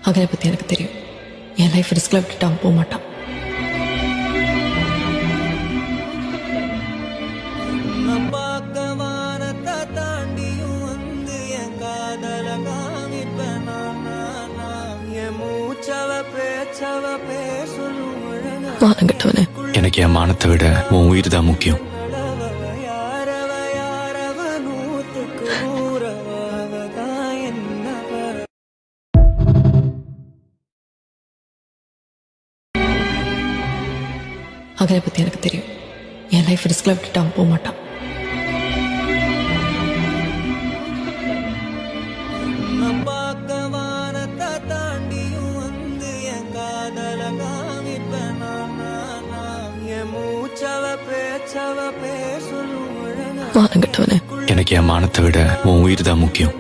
அவனை பற்றி எனக்கு தெரியும். என் லைஃப் ரிஸ்கில் விட்டுட்டு அவன் போக மாட்டான். மானங்கட்டவனே, எனக்கு என் மானத்தை விட உன் உயிர் தான் முக்கியம். அவனை பற்றி எனக்கு தெரியும். என் லைஃப் ரிஸ்கில் விட்டுட்டு அவன் போக மாட்டான். மானங்கட்டவனே, எனக்கு என் மானத்தை விட உன் உயிர் தான் முக்கியம்.